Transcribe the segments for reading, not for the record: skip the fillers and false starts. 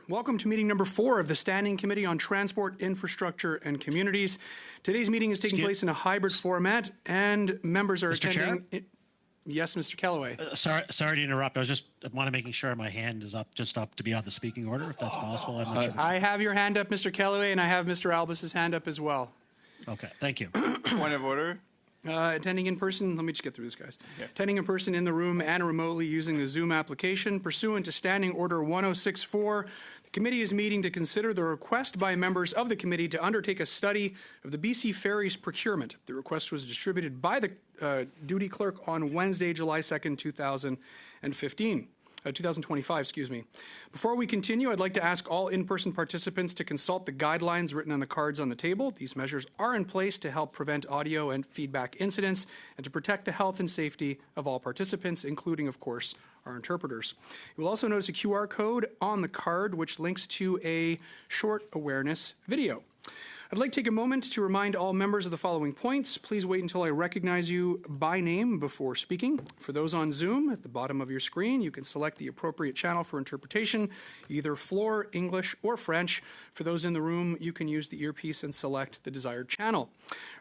Welcome to meeting number 4 of the Standing Committee on Transport, Infrastructure and Communities. Today's meeting is taking place in a hybrid format, and members are Mr. attending. Chair? Yes, Mr. Kellaway. Sorry to interrupt. I want to making sure my hand is up, just up to be on the speaking order, if that's possible. I'm not sure. I have your hand up, Mr. Kellaway, and I have Mr. Albus's hand up as well. Okay, thank you. Point of order. Attending in person, let me just get through this, guys. Yeah. Attending in person in the room and remotely using the Zoom application. Pursuant to Standing Order 1064, the committee is meeting to consider the request by members of the committee to undertake a study of the BC Ferries procurement. The request was distributed by the duty clerk on Wednesday, July 2nd, 2025, excuse me. Before we continue, I'd like to ask all in-person participants to consult the guidelines written on the cards on the table. These measures are in place to help prevent audio and feedback incidents and to protect the health and safety of all participants, including, of course, our interpreters. You will also notice a QR code on the card which links to a short awareness video. I'd like to take a moment to remind all members of the following points. Please wait until I recognize you by name before speaking. For those on Zoom, at the bottom of your screen, you can select the appropriate channel for interpretation, either floor, English, or French. For those in the room, you can use the earpiece and select the desired channel.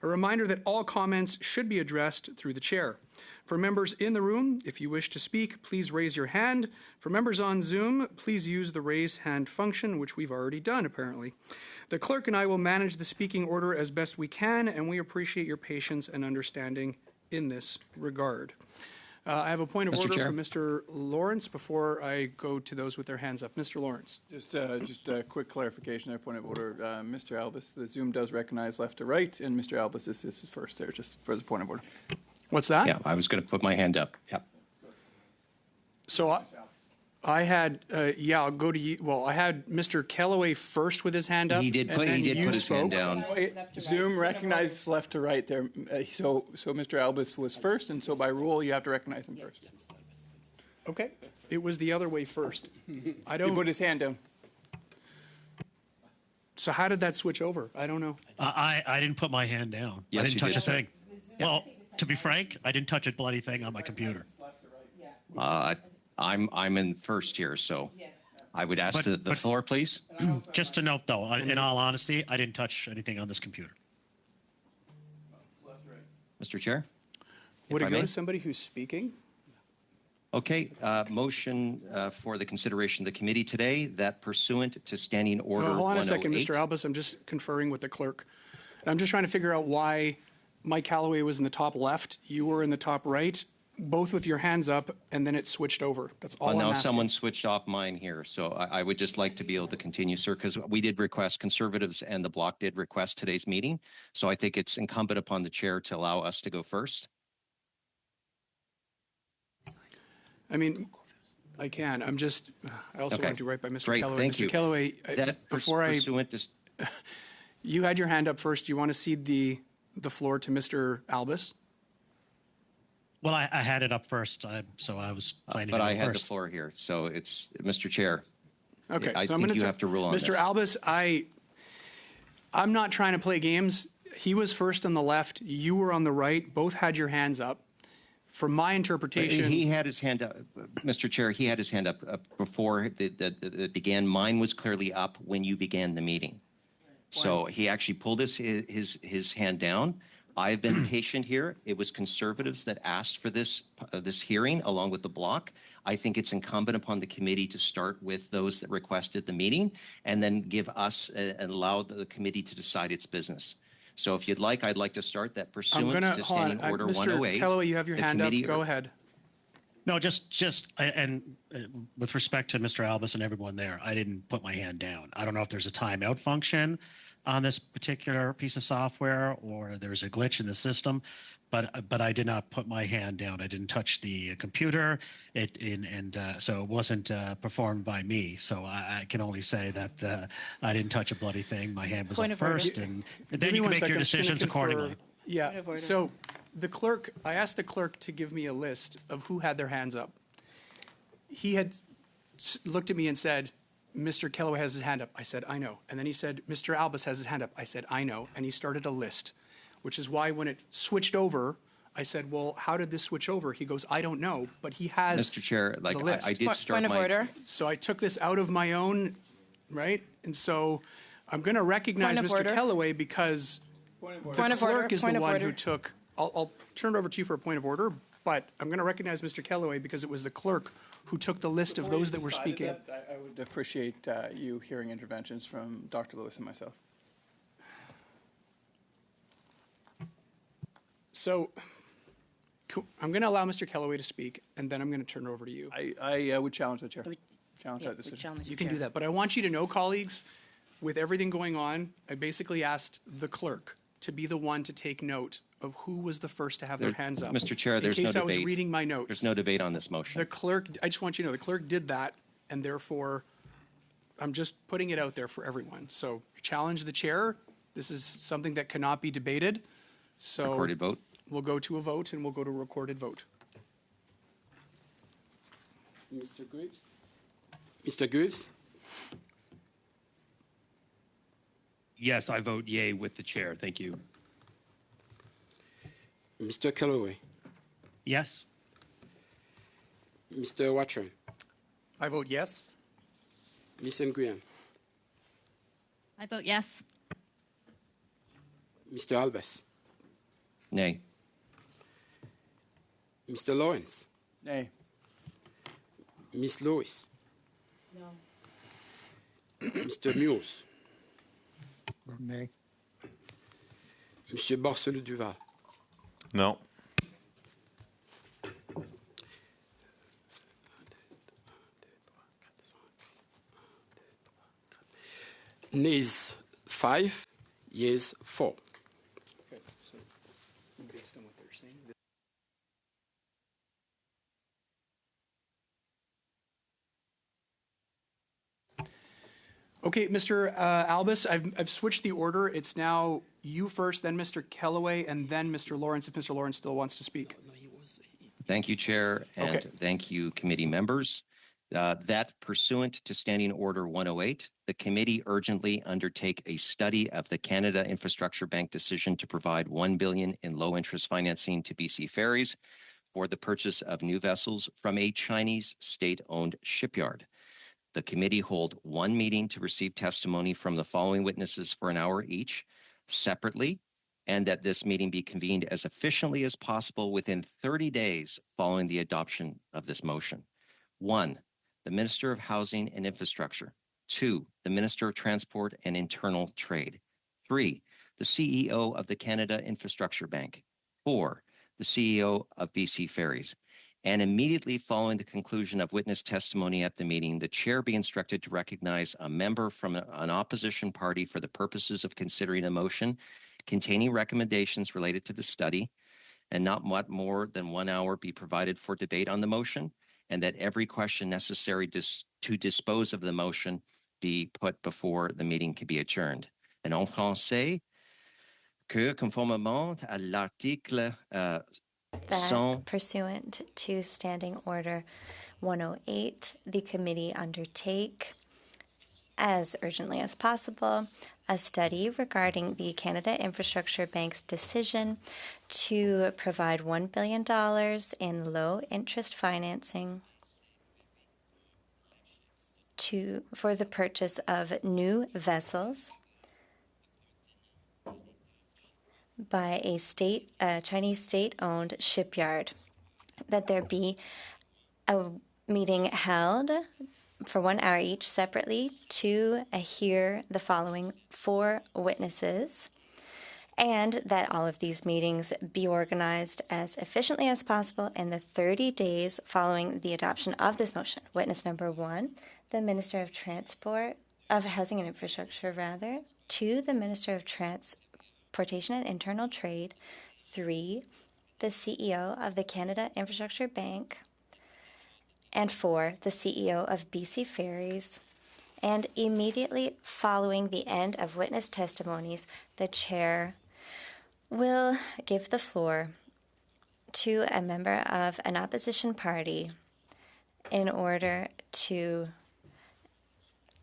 A reminder that all comments should be addressed through the chair. For members in the room, if you wish to speak, please raise your hand. For members on Zoom, please use the raise hand function, which we've already done, apparently. The clerk and I will manage the speaking order as best we can, and we appreciate your patience and understanding in this regard. I have a point of order from Mr. Lawrence before I go to those with their hands up. Mr. Lawrence. Just a quick clarification. I point of order. Mr. Albus, the Zoom does recognize left to right, and Mr. Albus is first there, just for the point of order. What's that? Yeah, I was going to put my hand up. Yeah. So I had, I'll go to you. Well, I had Mr. Kellaway first with his hand up. He did put his hand down. Zoom recognizes left to right there. So Mr. Albus was first, and so by rule, you have to recognize him first. Okay. It was the other way first. He put his hand down. So how did that switch over? I don't know. I didn't put my hand down. Yes, I didn't touch did. a thing. Well, to be frank, I didn't touch a bloody thing on my computer. I'm in first here, so I would ask the floor, please. Just to note, though, in all honesty, I didn't touch anything on this computer. Mr. Chair? Would it go to somebody who's speaking? Okay, motion for the consideration of the committee today that pursuant to Standing Order 108. Hold on a second, Mr. Albus. I'm just conferring with the clerk. And I'm just trying to figure out why Mike Callaway was in the top left, you were in the top right, both with your hands up, and then it switched over. That's all I'm asking. Now someone switched off mine here, so I would just like to be able to continue, sir, because we did request, Conservatives and the Bloc did request today's meeting, so I think it's incumbent upon the chair to allow us to go first. I mean, I can. I also want to do right by Mr. Kellaway. Thank Mr. you. Kellaway, you had your hand up first. Do you want to cede the floor to Mr. Albus? Well, I had it up first, so I was planning but to go I had first. the floor here, so it's Mr. Chair. Okay, I so think you have to rule on Mr. this. Albus, I'm not trying to play games. He was first on the left. You were on the right. Both had your hands up. From my interpretation, He had his hand up, Mr. Chair. He had his hand up before it began. Mine was clearly up when you began the meeting. So he actually pulled his hand down. I've been patient here. It was Conservatives that asked for this hearing along with the Bloc. I think it's incumbent upon the committee to start with those that requested the meeting and then give us and allow the committee to decide its business. So if you'd like, I'd like to start that pursuant to Standing Order 108. Mr. Kellaway, you have your hand up. Go ahead. No, and with respect to Mr. Albus and everyone there, I didn't put my hand down. I don't know if there's a timeout function on this particular piece of software or there's a glitch in the system, but I did not put my hand down. I didn't touch the computer, so it wasn't performed by me. So I can only say that I didn't touch a bloody thing. My hand was up first, and then you can make your decisions accordingly. Yeah. So the clerk, I asked the clerk to give me a list of who had their hands up. He had looked at me and said, Mr. Kellaway has his hand up. I said, I know. And then he said, Mr. Albus has his hand up. I said, I know. And he started a list, which is why when it switched over, I said, well, how did this switch over? He goes, I don't know, but he has Mr. Chair, the list. I did start Point of order. So I took this out of my own right? And so I'm going to recognize Point of Mr. order. Kellaway because Point the of order. clerk is the Point of one order. who took, I'll turn it over to you for a point of order, but I'm going to recognize Mr. Kellaway because it was the clerk who took the list of those that were Decided speaking. that, I would appreciate you hearing interventions from Dr. Lewis and myself. So I'm going to allow Mr. Kellaway to speak, and then I'm going to turn it over to you. I would challenge the chair. Challenge that decision. You can do that, but I want you to know, colleagues, with everything going on, I basically asked the clerk to be the one to take note of who was the first to have their hands up. Mr. Chair, there's no In case I was debate. reading my notes. There's no debate on this motion. The clerk, I just want you to know, the clerk did that, and therefore, I'm just putting it out there for everyone. So challenge the chair. This is something that cannot be debated. So Recorded vote. we'll go to a vote, and we'll go to a recorded vote. Mr. Graves? Mr. Graves? Yes, I vote yay with the chair. Thank you. Mr. Kellaway? Yes. Mr. Watram? I vote yes. Miss Nguyen? I vote yes. Mr. Albers? Nay. Mr. Lawrence? Nay. Miss Lewis? No. Mr. Mules? Nay. Monsieur Barcelou-Duval? No. Nays 5, yeas 4. Okay, so based on what they're saying. Okay, Mr. Albus, I've switched the order. It's now you first, then Mr. Kellaway, and then Mr. Lawrence, if Mr. Lawrence still wants to speak. Thank you, Chair, and Okay. thank you, committee members. That pursuant to Standing Order 108, the committee urgently undertake a study of the Canada Infrastructure Bank decision to provide $1 billion in low-interest financing to BC Ferries for the purchase of new vessels from a Chinese state-owned shipyard. The committee hold one meeting to receive testimony from the following witnesses for an hour each, separately, and that this meeting be convened as efficiently as possible within 30 days following the adoption of this motion. 1, the Minister of Housing and Infrastructure. 2, the Minister of Transport and Internal Trade. 3, the CEO of the Canada Infrastructure Bank. 4, the CEO of BC Ferries. And immediately following the conclusion of witness testimony at the meeting, the chair be instructed to recognize a member from an opposition party for the purposes of considering a motion containing recommendations related to the study, and not more than 1 hour be provided for debate on the motion, and that every question necessary to dispose of the motion be put before the meeting can be adjourned. And en français, que conformément à l'article that pursuant to Standing Order 108, the committee undertake, as urgently as possible, a study regarding the Canada Infrastructure Bank's decision to provide $1 billion in low-interest financing for the purchase of new vessels by a Chinese state-owned shipyard, that there be a meeting held for 1 hour each separately to hear the following 4 witnesses, and that all of these meetings be organized as efficiently as possible in the 30 days following the adoption of this motion. Witness number 1, the Minister of Housing and Infrastructure, 2, the Minister of Transportation and Internal Trade, 3, the CEO of the Canada Infrastructure Bank, and 4, the CEO of BC Ferries. And immediately following the end of witness testimonies, the chair will give the floor to a member of an opposition party in order to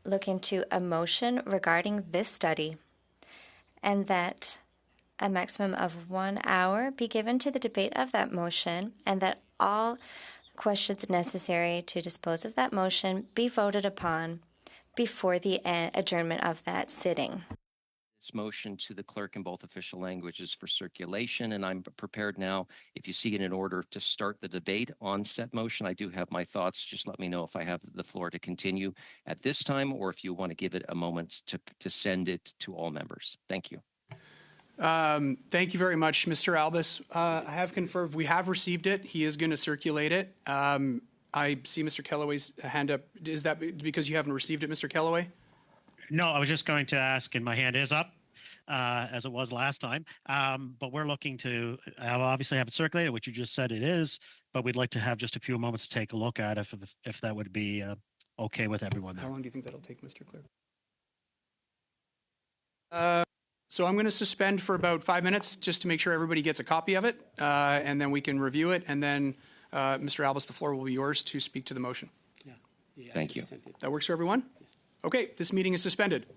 look into a motion regarding this study, and that a maximum of 1 hour be given to the debate of that motion, and that all questions necessary to dispose of that motion be voted upon before the adjournment of that sitting. This motion to the clerk in both official languages for circulation, and I'm prepared now, if you see it in order, to start the debate on said motion. I do have my thoughts. Just let me know if I have the floor to continue at this time, or if you want to give it a moment to send it to all members. Thank you. Thank you very much, Mr. Albus. I have confirmed we have received it. He is going to circulate it. I see Mr. Kellaway's hand up. Is that because you haven't received it, Mr. Kellaway? No, I was just going to ask, and my hand is up, as it was last time. But we're looking to obviously have it circulated, which you just said it is. But we'd like to have just a few moments to take a look at it, if that would be okay with everyone there. How long do you think that'll take, Mr. Clerk? So I'm going to suspend for about 5 minutes just to make sure everybody gets a copy of it, and then we can review it. And then, Mr. Albus, the floor will be yours to speak to the motion. Yeah, Thank you. That works for everyone? Okay, this meeting is suspended.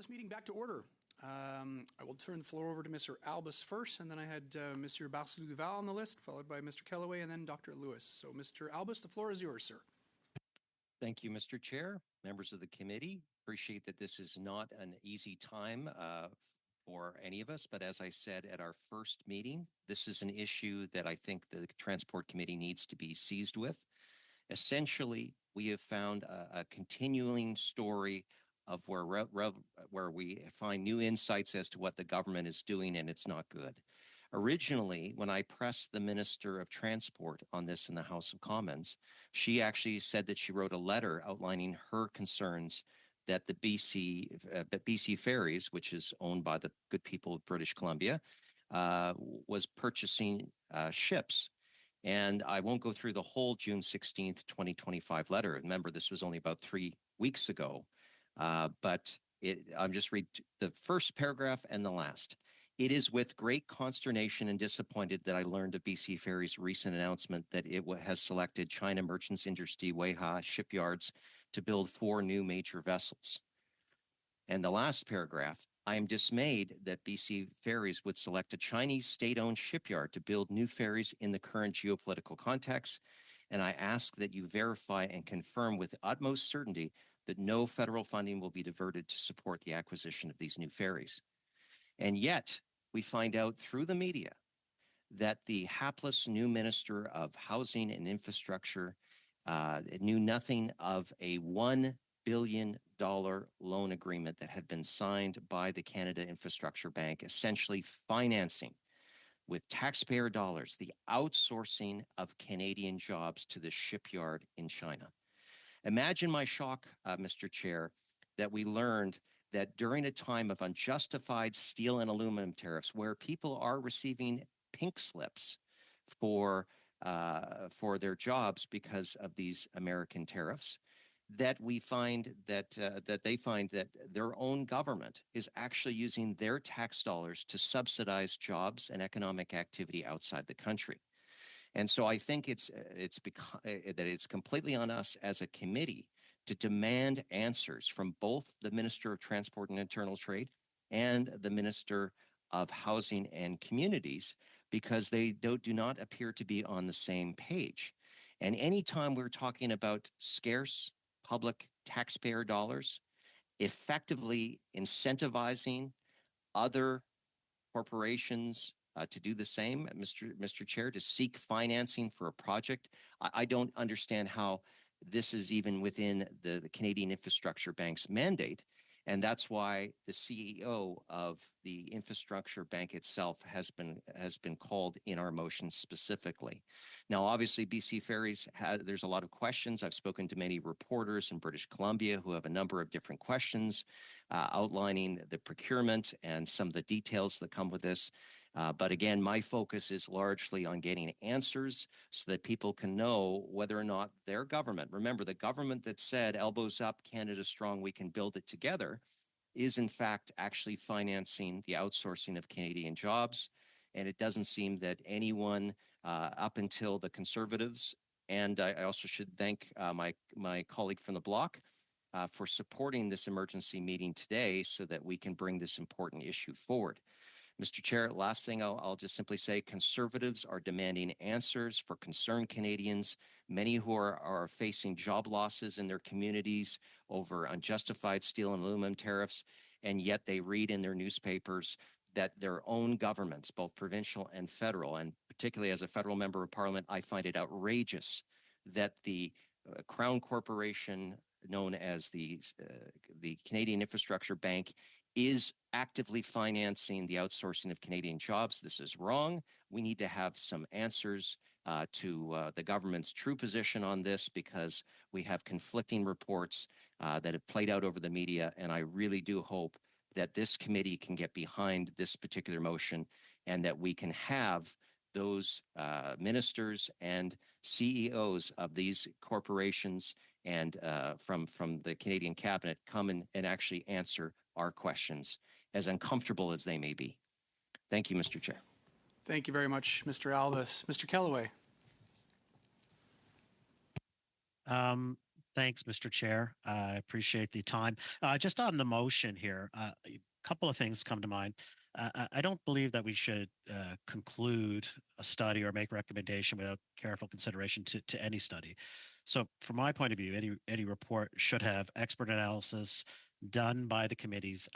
this meeting back to order. I will turn the floor over to Mr. Albus first, and then I had Mr. Barcelou Duval on the list, followed by Mr. Kellaway, and then Dr. Lewis. So, Mr. Albus, the floor is yours, sir. Thank you, Mr. Chair, members of the committee. Appreciate that this is not an easy time for any of us, but as I said at our first meeting, this is an issue that I think the Transport Committee needs to be seized with. Essentially, we have found a continuing story of where we find new insights as to what the government is doing, and it's not good. Originally, when I pressed the Minister of Transport on this in the House of Commons, she actually said that she wrote a letter outlining her concerns that the BC Ferries, which is owned by the good people of British Columbia, was purchasing ships. And I won't go through the whole June 16th, 2025 letter. Remember, this was only about 3 weeks ago. But I'm just read the first paragraph and the last. It is with great consternation and disappointed that I learned of BC Ferry's recent announcement that it has selected China Merchants Industry Weihai shipyards to build 4 new major vessels. And the last paragraph, I am dismayed that BC Ferries would select a Chinese state-owned shipyard to build new ferries in the current geopolitical context. And I ask that you verify and confirm with utmost certainty that no federal funding will be diverted to support the acquisition of these new ferries. And yet, we find out through the media that the hapless new Minister of Housing and Infrastructure knew nothing of a $1 billion loan agreement that had been signed by the Canada Infrastructure Bank, essentially financing with taxpayer dollars the outsourcing of Canadian jobs to the shipyard in China. Imagine my shock, Mr. Chair, that we learned that during a time of unjustified steel and aluminum tariffs, where people are receiving pink slips for their jobs because of these American tariffs, that we find that they find that their own government is actually using their tax dollars to subsidize jobs and economic activity outside the country. And so I think it's completely on us as a committee to demand answers from both the Minister of Transport and Internal Trade and the Minister of Housing and Communities, because they do not appear to be on the same page. And anytime we're talking about scarce public taxpayer dollars, effectively incentivizing other corporations to do the same, Mr. Chair, to seek financing for a project, I don't understand how this is even within the Canadian Infrastructure Bank's mandate. And that's why the CEO of the Infrastructure Bank itself has been called in our motion specifically. Now, obviously, BC Ferries, there's a lot of questions. I've spoken to many reporters in British Columbia who have a number of different questions outlining the procurement and some of the details that come with this. But again, my focus is largely on getting answers so that people can know whether or not their government, remember the government that said elbows up, Canada strong, we can build it together, is in fact actually financing the outsourcing of Canadian jobs. And it doesn't seem that anyone up until the Conservatives, and I also should thank my colleague from the Bloc for supporting this emergency meeting today so that we can bring this important issue forward. Mr. Chair, last thing I'll just simply say, Conservatives are demanding answers for concerned Canadians, many who are facing job losses in their communities over unjustified steel and aluminum tariffs, and yet they read in their newspapers that their own governments, both provincial and federal, and particularly as a federal member of parliament, I find it outrageous that the Crown Corporation, known as the Canadian Infrastructure Bank, is actively financing the outsourcing of Canadian jobs. This is wrong. We need to have some answers to the government's true position on this, because we have conflicting reports that have played out over the media, and I really do hope that this committee can get behind this particular motion and that we can have those ministers and CEOs of these corporations and from the Canadian cabinet come and actually answer our questions, as uncomfortable as they may be. Thank you, Mr. Chair. Thank you very much, Mr. Albus. Mr. Kellaway. Thanks, Mr. Chair. I appreciate the time. Just on the motion here, a couple of things come to mind. I don't believe that we should conclude a study or make recommendation without careful consideration to any study. So from my point of view, any report should have expert analysis done by the committee's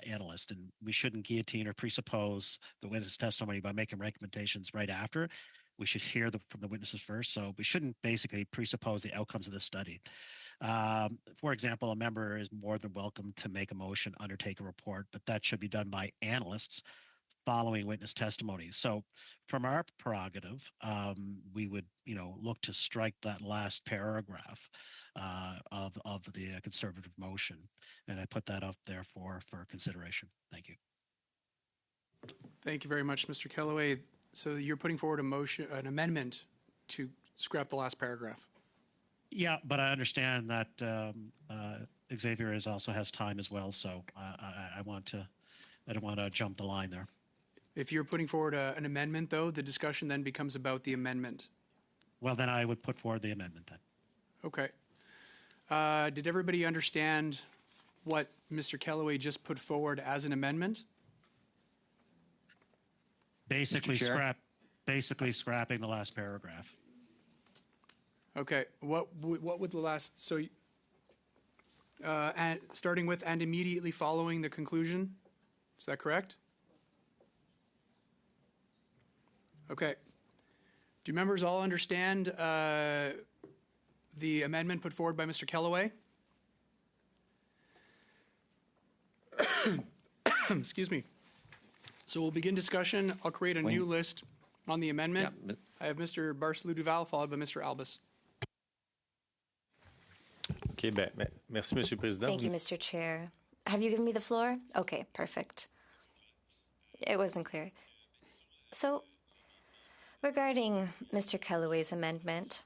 analyst, and we shouldn't guillotine or presuppose the witness testimony by making recommendations right after. We should hear from the witnesses first, so we shouldn't basically presuppose the outcomes of the study. For example, a member is more than welcome to make a motion, undertake a report, but that should be done by analysts following witness testimonies. So from our prerogative, we would, look to strike that last paragraph of the conservative motion. And I put that up there for consideration. Thank you. Thank you very much, Mr. Kellaway. So you're putting forward an amendment to scrap the last paragraph. Yeah, but I understand that Xavier also has time as well, so I don't want to jump the line there. If you're putting forward an amendment, though, the discussion then becomes about the amendment. Well, then I would put forward the amendment then. Okay. Did everybody understand what Mr. Kellaway just put forward as an amendment? Basically, Mr. Chair? scrapping the last paragraph. Okay. What would the last, so starting with and immediately following the conclusion? Is that correct? Okay. Do members all understand the amendment put forward by Mr. Kellaway? Excuse me. So we'll begin discussion. I'll create a new list on the amendment. Yeah. I have Mr. Barcelou Duval followed by Mr. Albus. OK, merci, Monsieur le Président. Thank you, Mr. Chair. Have you given me the floor? Okay, perfect. It wasn't clear. So, regarding Mr. Kellaway's amendment,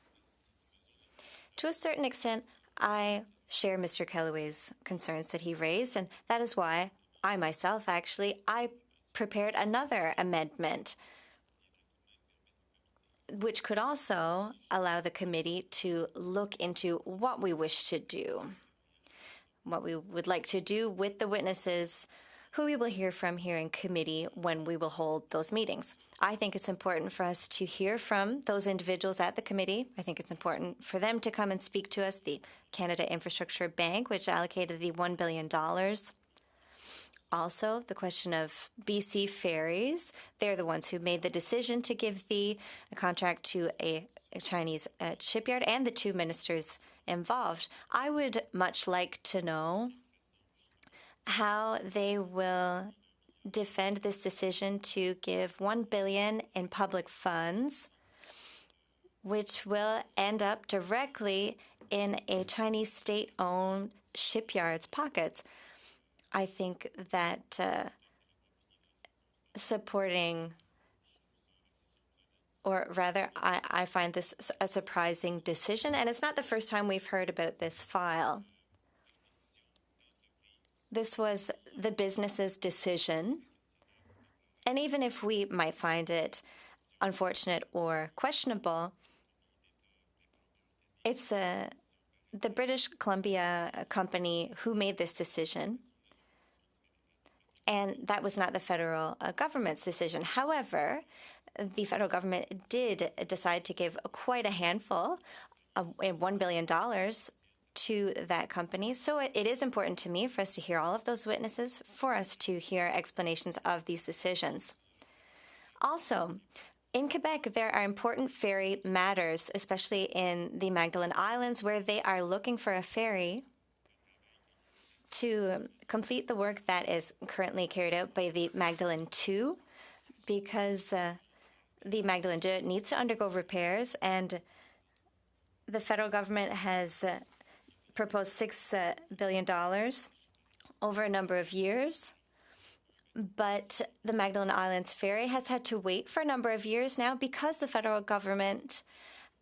to a certain extent, I share Mr. Kellaway's concerns that he raised, and that is why I myself, I prepared another amendment which could also allow the committee to look into what we wish to do, what we would like to do with the witnesses who we will hear from here in committee when we will hold those meetings. I think it's important for us to hear from those individuals at the committee. I think it's important for them to come and speak to us. The Canada Infrastructure Bank, which allocated the $1 billion. Also, the question of BC Ferries. They're the ones who made the decision to give the contract to a Chinese shipyard, and the two ministers involved. I would much like to know how they will defend this decision to give $1 billion in public funds, which will end up directly in a Chinese state-owned shipyard's pockets. I think that supporting, or rather, I find this a surprising decision, and it's not the first time we've heard about this file. This was the business's decision, and even if we might find it unfortunate or questionable, it's the British Columbia company who made this decision, and that was not the federal government's decision. However, the federal government did decide to give quite a handful, $1 billion, to that company. So it is important to me for us to hear all of those witnesses, for us to hear explanations of these decisions. Also, in Quebec, there are important ferry matters, especially in the Magdalen Islands, where they are looking for a ferry to complete the work that is currently carried out by the Magdalen II, because the Magdalen II needs to undergo repairs, and the federal government has proposed $6 billion over a number of years. But the Magdalen Islands ferry has had to wait for a number of years now because the federal government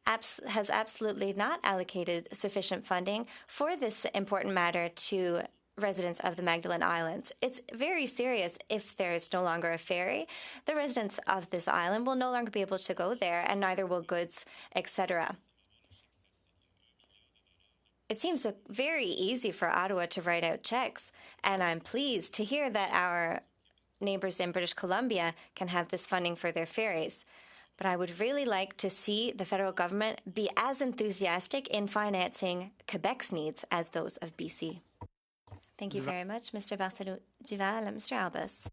has absolutely not allocated sufficient funding for this important matter to residents of the Magdalen Islands. It's very serious if there is no longer a ferry. The residents of this island will no longer be able to go there, and neither will goods, etc. it seems very easy for Ottawa to write out checks, and I'm pleased to hear that our neighbors in British Columbia can have this funding for their ferries. But I would really like to see the federal government be as enthusiastic in financing Quebec's needs as those of BC. Thank you very much, Mr. Barcelo-Duval and Mr. Albus.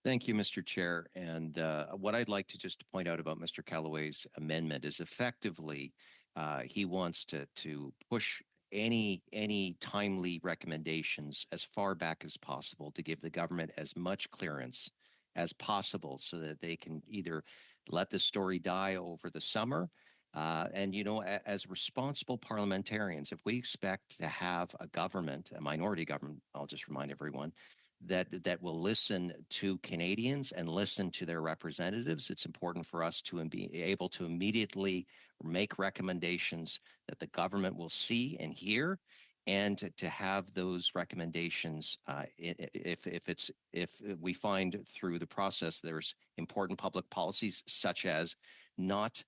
Thank you, Mr. Chair. And what I'd like to just point out about Mr. Callaway's amendment is effectively he wants to push any timely recommendations as far back as possible to give the government as much clearance as possible so that they can either let the story die over the summer. And, you know, as responsible parliamentarians, if we expect to have a government, a minority government, I'll just remind everyone, that will listen to Canadians and listen to their representatives, it's important for us to be able to immediately make recommendations that the government will see and hear, and to have those recommendations, if we find through the process there's important public policies such as not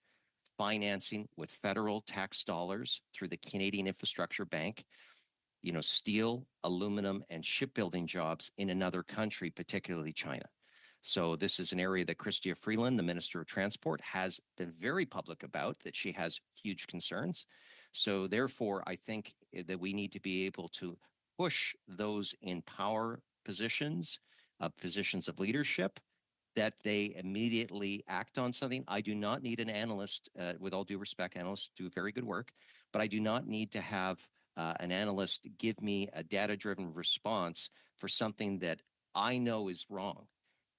financing with federal tax dollars through the Canadian Infrastructure Bank, you know, steel, aluminum, and shipbuilding jobs in another country, particularly China. So this is an area that Chrystia Freeland, the Minister of Transport, has been very public about, that she has huge concerns. So therefore, I think that we need to be able to push those in power positions of leadership, that they immediately act on something. I do not need an analyst, with all due respect, analysts do very good work, but I do not need to have an analyst give me a data-driven response for something that I know is wrong.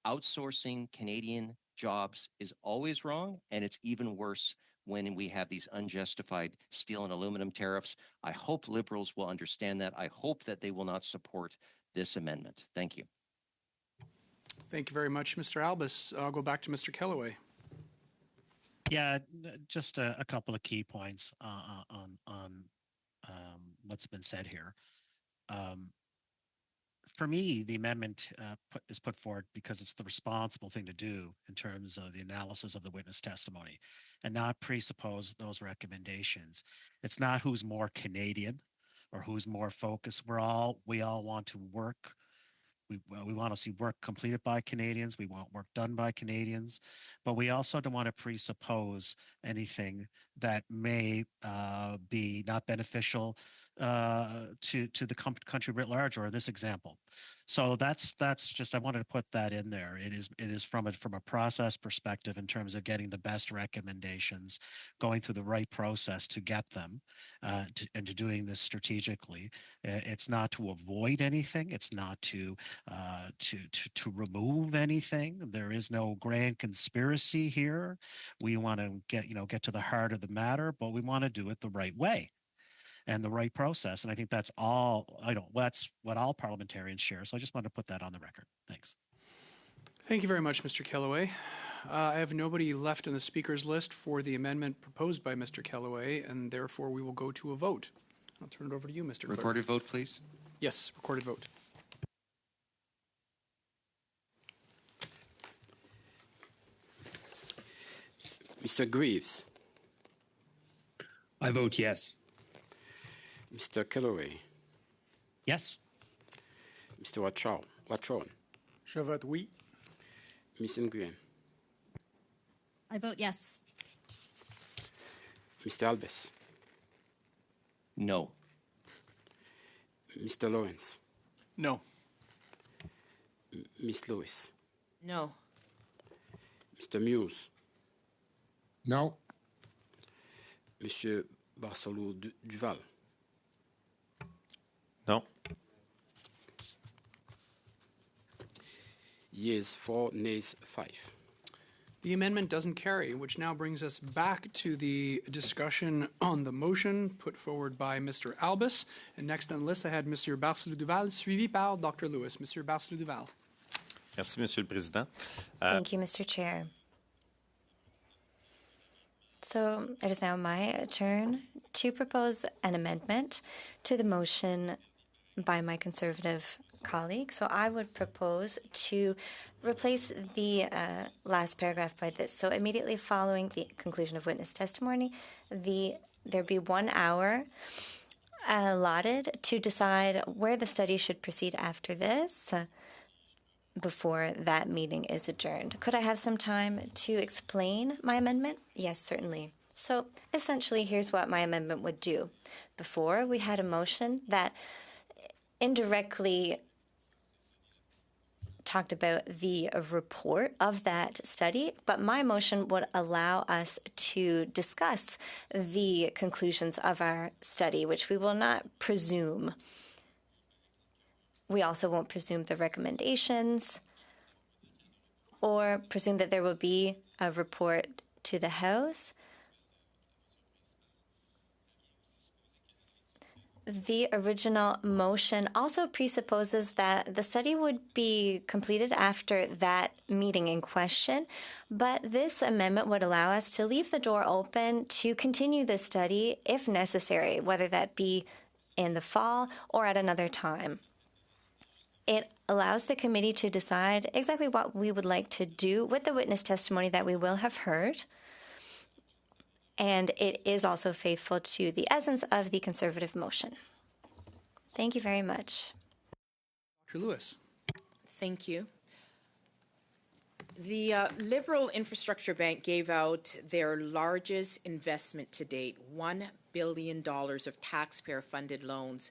Outsourcing Canadian jobs is always wrong, and it's even worse when we have these unjustified steel and aluminum tariffs. I hope Liberals will understand that. I hope that they will not support this amendment. Thank you. Thank you very much, Mr. Albus. I'll go back to Mr. Kellaway. Yeah, just a couple of key points on what's been said here. For me, the amendment is put forward because it's the responsible thing to do in terms of the analysis of the witness testimony, and not presuppose those recommendations. It's not who's more Canadian or who's more focused. We all want to work. We want to see work completed by Canadians. We want work done by Canadians, but we also don't want to presuppose anything that may be not beneficial to the country writ large, or this example. So that's just, I wanted to put that in there. It is from a process perspective in terms of getting the best recommendations, going through the right process to get them, and to doing this strategically. It's not to avoid anything. It's not to remove anything. There is no grand conspiracy here. We want to get to the heart of the matter, but we want to do it the right way and the right process. And I think that's that's what all parliamentarians share. So I just wanted to put that on the record. Thanks. Thank you very much, Mr. Kellaway. I have nobody left in the speakers list for the amendment proposed by Mr. Kellaway, and therefore we will go to a vote. I'll turn it over to you, Mr. Clerk. Recorded vote, please. Yes, recorded vote. Mr. Greaves, I vote yes. Mr. Kellaway, Yes. Mr. Watron, Je vote oui. Ms. Nguyen, I vote yes. Mr. Albus, No. Mr. Lawrence, No. Ms. Lewis, No. Mr. Muse, No. Monsieur Barcelo-Duval. Non. Yeas 4, nays 5. The amendment doesn't carry, which now brings us back to the discussion on the motion put forward by Mr. Albus. And next on the list, I had Monsieur Barcelo-Duval, suivi par Dr. Lewis. Monsieur Barcelo-Duval. Merci, Monsieur le Président. Thank you, Mr. Chair. So it is now my turn to propose an amendment to the motion by my Conservative colleague. So I would propose to replace the last paragraph by this. So immediately following the conclusion of witness testimony, there be 1 hour allotted to decide where the study should proceed after this before that meeting is adjourned. Could I have some time to explain my amendment? Yes, certainly. So essentially, here's what my amendment would do. Before, we had a motion that indirectly talked about the report of that study, but my motion would allow us to discuss the conclusions of our study, which we will not presume. We also won't presume the recommendations or presume that there will be a report to the House. The original motion also presupposes that the study would be completed after that meeting in question, but this amendment would allow us to leave the door open to continue the study if necessary, whether that be in the fall or at another time. It allows the committee to decide exactly what we would like to do with the witness testimony that we will have heard. And it is also faithful to the essence of the conservative motion. Thank you very much. Dr. Lewis. Thank you. The Liberal Infrastructure Bank gave out their largest investment to date, $1 billion of taxpayer-funded loans,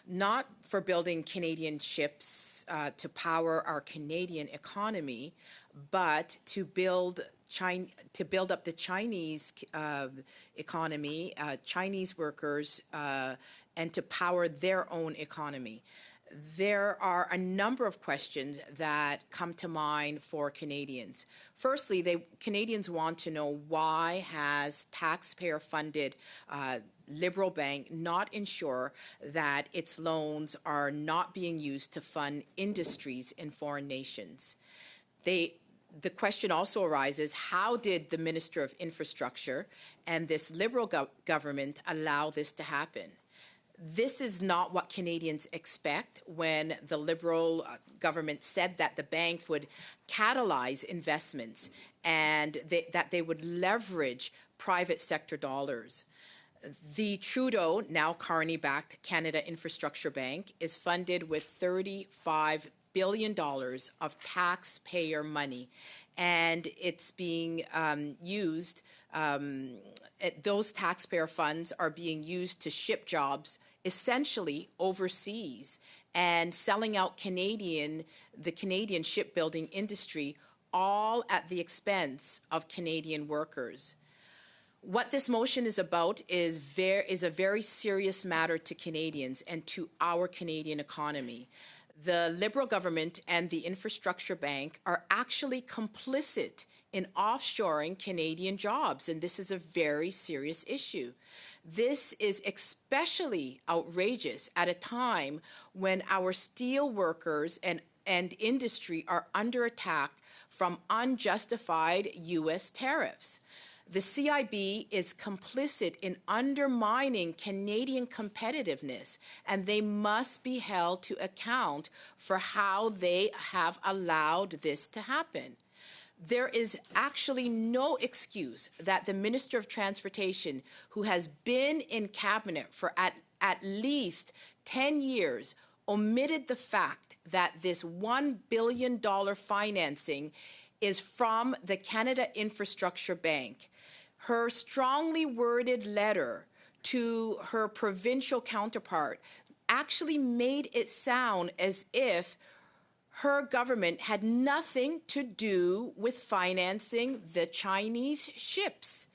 not for building Canadian ships to power our Canadian economy, but to build up the Chinese economy, Chinese workers, and to power their own economy. There are a number of questions that come to mind for Canadians. Firstly, Canadians want to know, why has taxpayer-funded Liberal Bank not ensure that its loans are not being used to fund industries in foreign nations? The question also arises, how did the Minister of Infrastructure and this Liberal government allow this to happen? This is not what Canadians expect when the Liberal government said that the bank would catalyze investments and that they would leverage private sector dollars. The Trudeau, now Carney-backed Canada Infrastructure Bank, is funded with $35 billion of taxpayer money, and it's being used, those taxpayer funds are being used to ship jobs essentially overseas and selling out the Canadian shipbuilding industry, all at the expense of Canadian workers. What this motion is about is a very serious matter to Canadians and to our Canadian economy. The Liberal government and the Infrastructure Bank are actually complicit in offshoring Canadian jobs, and this is a very serious issue. This is especially outrageous at a time when our steel workers and industry are under attack from unjustified U.S. tariffs. The CIB is complicit in undermining Canadian competitiveness, and they must be held to account for how they have allowed this to happen. There is actually no excuse that the Minister of Transportation, who has been in cabinet for at least 10 years, omitted the fact that this $1 billion financing is from the Canada Infrastructure Bank. Her strongly worded letter to her provincial counterpart actually made it sound as if her government had nothing to do with financing the Chinese ships.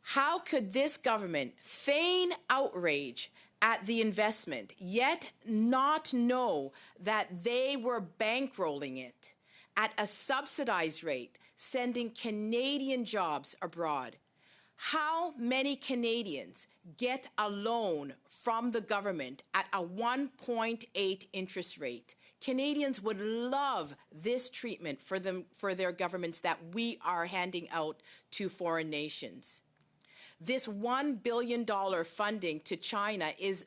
How could this government feign outrage at the investment, yet not know that they were bankrolling it at a subsidized rate, sending Canadian jobs abroad? How many Canadians get a loan from the government at a 1.8 interest rate? Canadians would love this treatment for their governments that we are handing out to foreign nations. This $1 billion funding to China is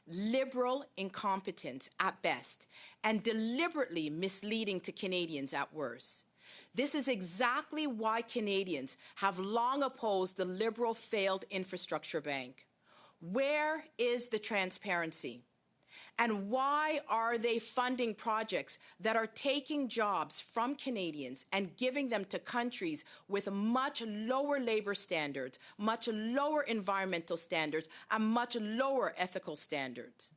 Liberal incompetence at best and deliberately misleading to Canadians at worst. This is exactly why Canadians have long opposed the Liberal failed Infrastructure Bank. Where is the transparency? And why are they funding projects that are taking jobs from Canadians and giving them to countries with much lower labor standards, much lower environmental standards, and much lower ethical standards?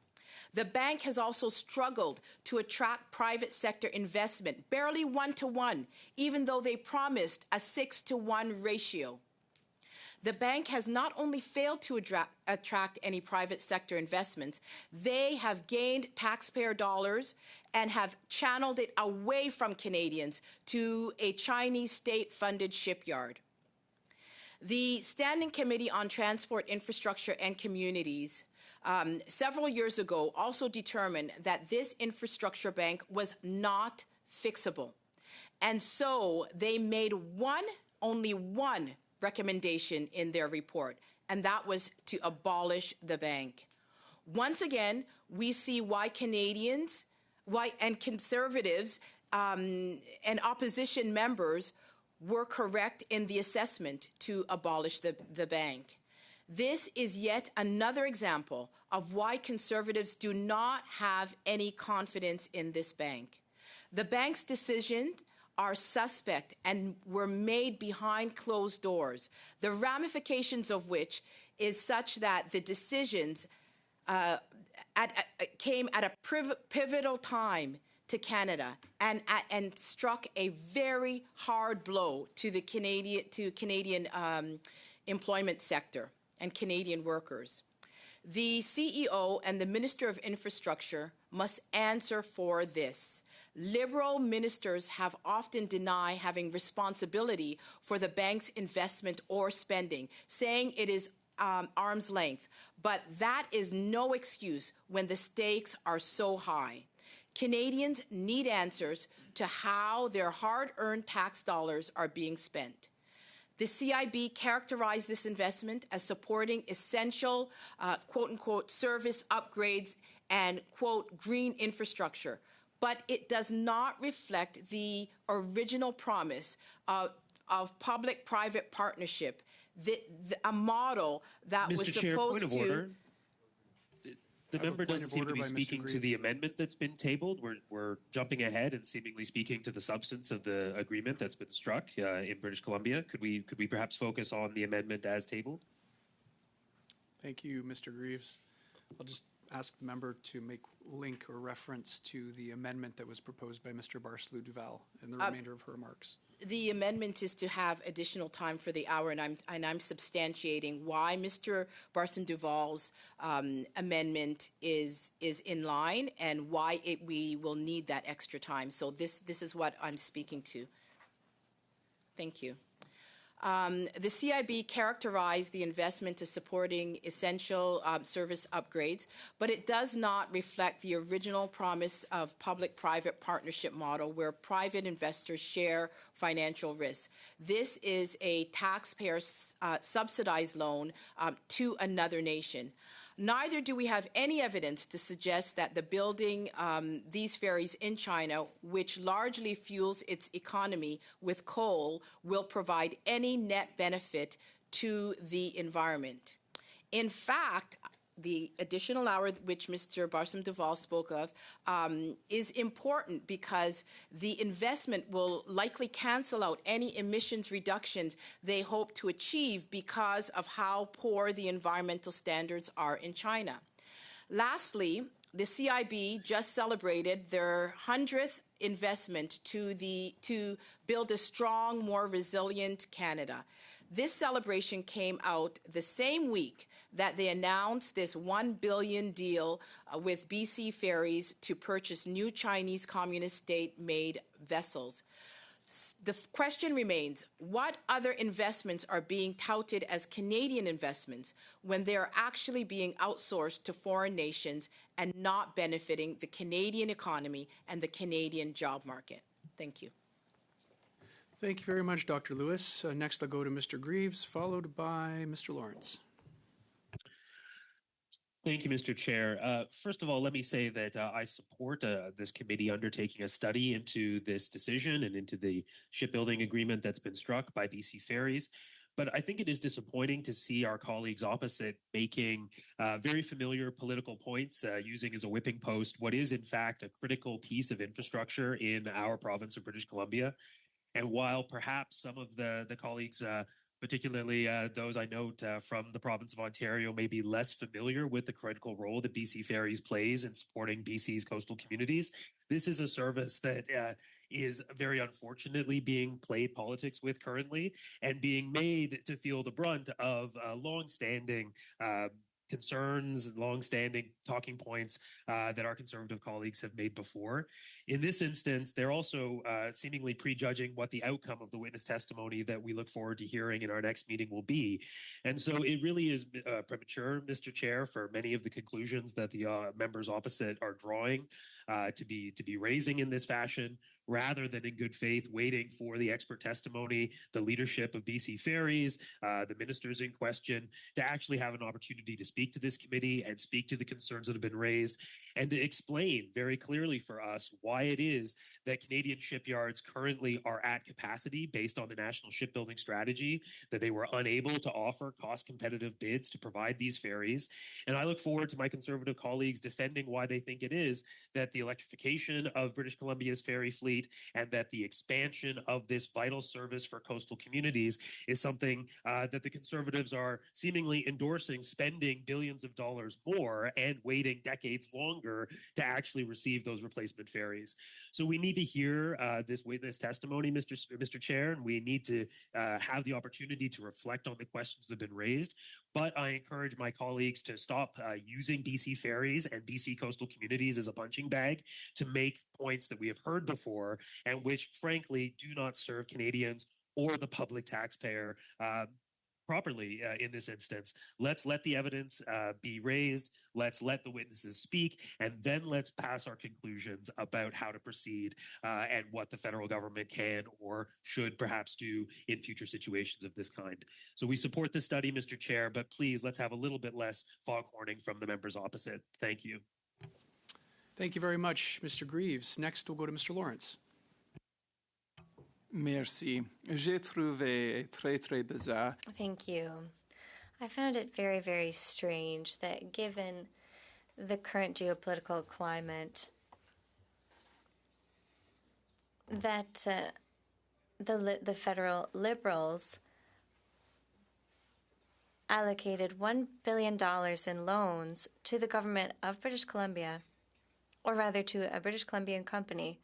The bank has also struggled to attract private sector investment, barely 1-to-1, even though they promised a 6-to-1 ratio. The bank has not only failed to attract any private sector investments, they have gained taxpayer dollars and have channeled it away from Canadians to a Chinese state-funded shipyard. The Standing Committee on Transport, Infrastructure and Communities several years ago also determined that this infrastructure bank was not fixable. And so they made only one recommendation in their report, and that was to abolish the bank. Once again, we see why Canadians, and conservatives and opposition members were correct in the assessment to abolish the bank. This is yet another example of why conservatives do not have any confidence in this bank. The bank's decisions are suspect and were made behind closed doors, the ramifications of which is such that the decisions came at a pivotal time to Canada and struck a very hard blow to the Canadian employment sector and Canadian workers. The CEO and the Minister of Infrastructure must answer for this. Liberal ministers have often denied having responsibility for the bank's investment or spending, saying it is arm's length. But that is no excuse when the stakes are so high. Canadians need answers to how their hard-earned tax dollars are being spent. The CIB characterized this investment as supporting essential, quote-unquote, service upgrades and, quote, green infrastructure. But it does not reflect the original promise of public-private partnership, a model that was Mr. Chair, supposed point of to... order. The member point doesn't of seem to order be by Mr. speaking to Greaves. the amendment that's been tabled. We're jumping ahead and seemingly speaking to the substance of the agreement that's been struck in British Columbia. Could we perhaps focus on the amendment as tabled? Thank you, Mr. Greaves. I'll just ask the member to make link or reference to the amendment that was proposed by Mr. Barcelou Duval in the remainder of her remarks. The amendment is to have additional time for the hour, and I'm substantiating why Mr. Barcelou Duval's amendment is in line and why we will need that extra time. So this is what I'm speaking to. Thank you. The CIB characterized the investment as supporting essential service upgrades, but it does not reflect the original promise of public-private partnership model where private investors share financial risk. This is a taxpayer subsidized loan to another nation. Neither do we have any evidence to suggest that the building these ferries in China, which largely fuels its economy with coal, will provide any net benefit to the environment. In fact, the additional hour which Mr. Barcelou Duval spoke of is important because the investment will likely cancel out any emissions reductions they hope to achieve because of how poor the environmental standards are in China. Lastly, the CIB just celebrated their 100th investment to build a strong, more resilient Canada. This celebration came out the same week that they announced this $1 billion deal with BC Ferries to purchase new Chinese Communist state-made vessels. The question remains, what other investments are being touted as Canadian investments when they are actually being outsourced to foreign nations and not benefiting the Canadian economy and the Canadian job market? Thank you. Thank you very much, Dr. Lewis. Next, I'll go to Mr. Greaves, followed by Mr. Lawrence. Thank you, Mr. Chair. First of all, let me say that I support this committee undertaking a study into this decision and into the shipbuilding agreement that's been struck by BC Ferries. But I think it is disappointing to see our colleagues opposite making very familiar political points, using as a whipping post what is, in fact, a critical piece of infrastructure in our province of British Columbia. And while perhaps some of the colleagues, particularly those I note from the province of Ontario, may be less familiar with the critical role that BC Ferries plays in supporting BC's coastal communities, this is a service that is very unfortunately being played politics with currently and being made to feel the brunt of longstanding concerns, longstanding talking points that our Conservative colleagues have made before. In this instance, they're also seemingly prejudging what the outcome of the witness testimony that we look forward to hearing in our next meeting will be. And so it really is premature, Mr. Chair, for many of the conclusions that the members opposite are drawing to be raising in this fashion, rather than in good faith waiting for the expert testimony, the leadership of BC Ferries, the ministers in question, to actually have an opportunity to speak to this committee and speak to the concerns that have been raised, and to explain very clearly for us why it is that Canadian shipyards currently are at capacity based on the national shipbuilding strategy, that they were unable to offer cost-competitive bids to provide these ferries. And I look forward to my Conservative colleagues defending why they think it is that the electrification of British Columbia's ferry fleet and that the expansion of this vital service for coastal communities is something that the Conservatives are seemingly endorsing, spending billions of dollars more and waiting decades longer to actually receive those replacement ferries. So we need to hear this witness testimony, Mr. Chair, and we need to have the opportunity to reflect on the questions that have been raised. But I encourage my colleagues to stop using BC Ferries and BC coastal communities as a punching bag to make points that we have heard before and which, frankly, do not serve Canadians or the public taxpayer properly in this instance. Let's let the evidence be raised. Let's let the witnesses speak, and then let's pass our conclusions about how to proceed and what the federal government can or should perhaps do in future situations of this kind. So we support this study, Mr. Chair, but please let's have a little bit less foghorning from the members opposite. Thank you. Thank you very much, Mr. Greaves. Next, we'll go to Mr. Lawrence. Merci. J'ai trouvé très, très bizarre. Thank you. I found it very, very strange that given the current geopolitical climate, that the federal Liberals allocated $1 billion in loans to the government of British Columbia, or rather to a British Columbian company,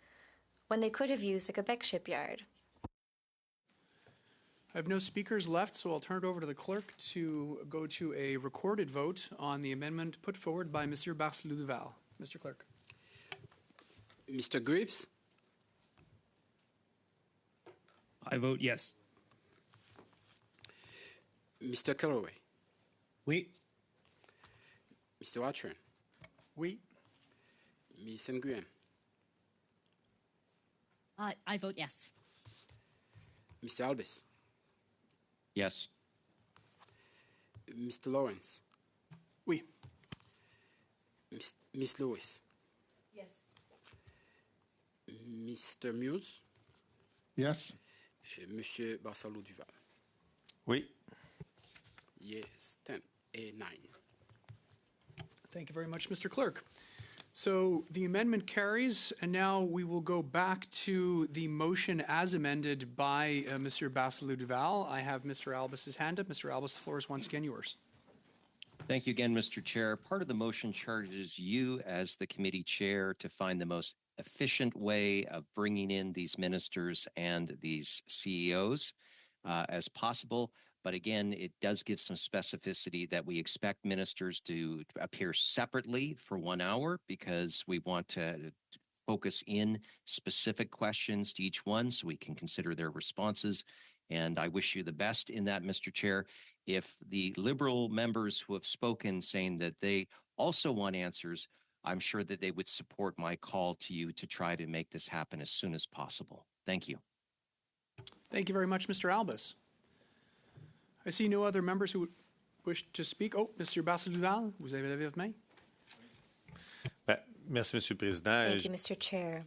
when they could have used a Quebec shipyard. I have no speakers left, so I'll turn it over to the clerk to go to a recorded vote on the amendment put forward by Monsieur Barcelou-Duval. Mr. Clerk. Mr. Greaves, I vote yes. Mr. Calloway, Oui. Mr. Watchern, Oui. Ms. Nguyen, I vote yes. Mr. Albis, Yes. Mr. Lawrence, Oui. Ms. Lewis, Yes. Mr. Muse, Yes. Monsieur Barcelou-Duval. Oui. Yes, 10 et 9. Thank you very much, Mr. Clerk. So the amendment carries, and now we will go back to the motion as amended by Monsieur Barcelou-Duval. I have Mr. Albis's hand up. Mr. Albis, the floor is once again yours. Thank you again, Mr. Chair. Part of the motion charges you as the committee chair to find the most efficient way of bringing in these ministers and these CEOs as possible. But again, it does give some specificity that we expect ministers to appear separately for 1 hour because we want to focus in specific questions to each one so we can consider their responses. And I wish you the best in that, Mr. Chair. If the Liberal members who have spoken saying that they also want answers, I'm sure that they would support my call to you to try to make this happen as soon as possible. Thank you. Thank you very much, Mr. Albis. I see no other members who wish to speak. Oh, Mr. Barcelou-Duval, vous avez la main. Merci, Monsieur le Président. Thank you, Mr. Chair.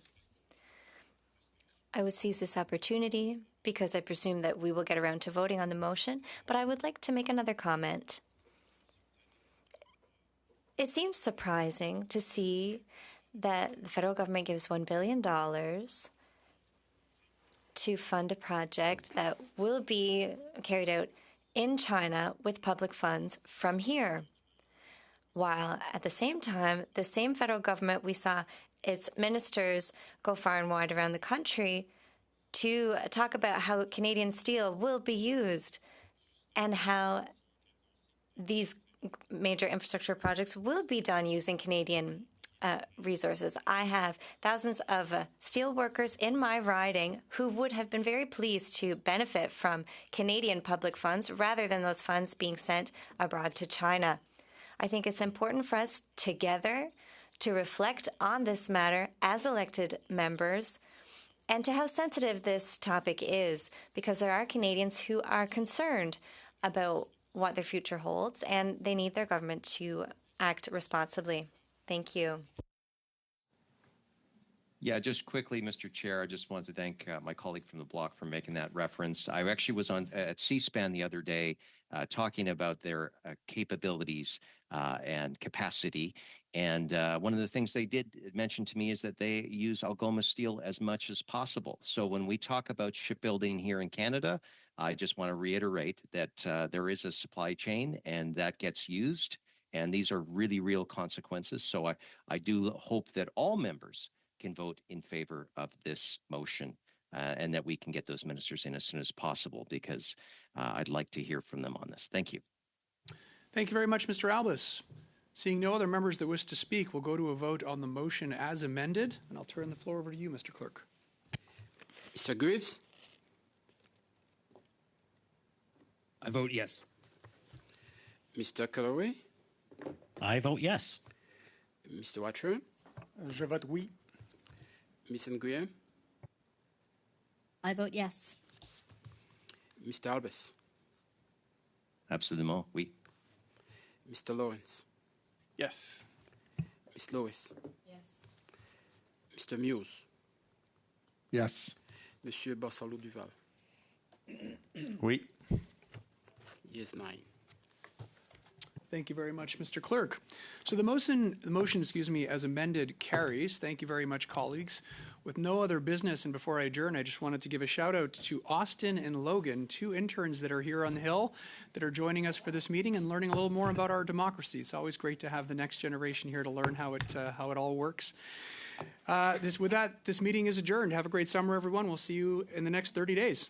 I would seize this opportunity because I presume that we will get around to voting on the motion, but I would like to make another comment. It seems surprising to see that the federal government gives $1 billion to fund a project that will be carried out in China with public funds from here. While at the same time, the same federal government, we saw its ministers go far and wide around the country to talk about how Canadian steel will be used and how these major infrastructure projects will be done using Canadian resources. I have thousands of steel workers in my riding who would have been very pleased to benefit from Canadian public funds rather than those funds being sent abroad to China. I think it's important for us together to reflect on this matter as elected members and to how sensitive this topic is, because there are Canadians who are concerned about what their future holds and they need their government to act responsibly. Thank you. Yeah, just quickly, Mr. Chair, I just wanted to thank my colleague from the bloc for making that reference. I actually was on at C-SPAN the other day talking about their capabilities and capacity. And one of the things they did mention to me is that they use Algoma steel as much as possible. So when we talk about shipbuilding here in Canada, I just want to reiterate that there is a supply chain and that gets used. And these are really real consequences. So I do hope that all members can vote in favor of this motion and that we can get those ministers in as soon as possible, because I'd like to hear from them on this. Thank you. Thank you very much, Mr. Albus. Seeing no other members that wish to speak, we'll go to a vote on the motion as amended. And I'll turn the floor over to you, Mr. Clerk. Mr. Greaves, I vote yes. Mr. Calloway, I vote yes. Mr. Watcher, Je vote oui. Ms. Nguyen, I vote yes. Mr. Albus, Absolument, oui. Mr. Lawrence, Yes. Ms. Lewis, Mr. Muse, Yes. Monsieur Barcelo Duval. Oui. Yes, 9. Thank you very much, Mr. Clerk. So the motion, as amended, carries. Thank you very much, colleagues. With no other business, and before I adjourn, I just wanted to give a shout out to Austin and Logan, 2 interns that are here on the Hill that are joining us for this meeting and learning a little more about our democracy. It's always great to have the next generation here to learn how it all works. This meeting is adjourned. Have a great summer, everyone. We'll see you in the next 30 days.